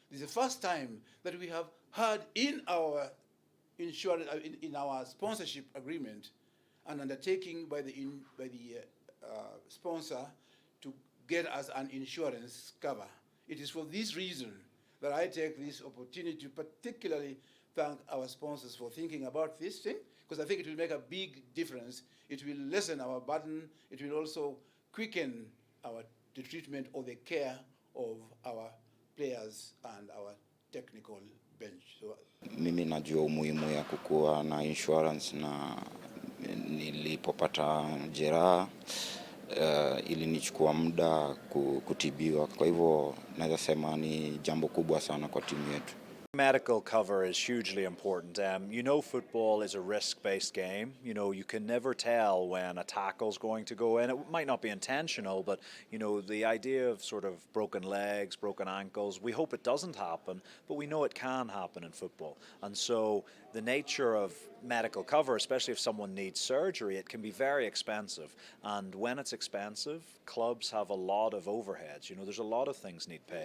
This is the first time that we have had in our insurance, in our sponsorship agreement, an undertaking by the sponsor to get us an insurance cover. It is for this reason that I take this opportunity to particularly thank our sponsors for thinking about this thing, because I think it will make a big difference. It will lessen our burden. It will also quicken the treatment or the care of our players and our technical bench. So, mimi najua umuhimu ya kukuwa na insurance, na nilipopata jeraha ilinichukua muda kutibiwa. Kwa hivyo naweza sema ni jambo kubwa sana kwa timu yetu. Medical cover is hugely important. Football is a risk-based game. You can never tell when a tackle's going to go in. It might not be intentional, but the idea of sort of broken legs, broken ankles, we hope it doesn't happen, but we know it can happen in football. And so the nature of medical cover, especially if someone needs surgery, it can be very expensive. And when it's expensive, clubs have a lot of overheads. There's a lot of things need paid.